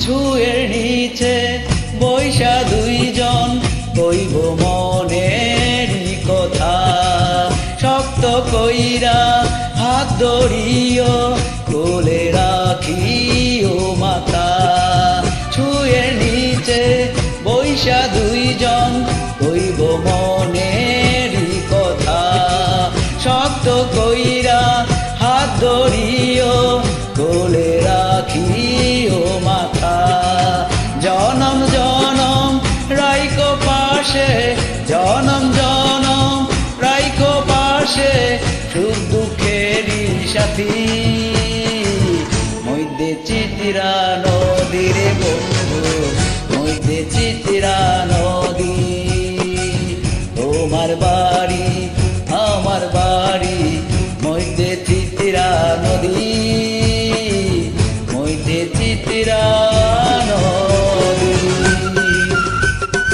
ছুঁয়ের নিচে বৈশা দুইজন কইব মনেরই কথা। শক্ত কইরা হাত ধরিও কোলে রাখিও মাথা। ছুঁয়ের নিচে বৈশা দুইজন কইব মনেরই কথা। শক্ত কইরা হাত ধরিও কোলে রাখিও মাথা। জনম জনম রাইকো পাশে, জনম জনম রাইকো পাশে, সুখ দুঃখেরই সাথী। মধ্যে চিত্রা নদী রে বন্ধু, মধ্যে চিত্রা নদী। তোমার বাড়ি আমার বাড়ি মধ্যে চিত্রা নদী, মধ্যে চিত্রা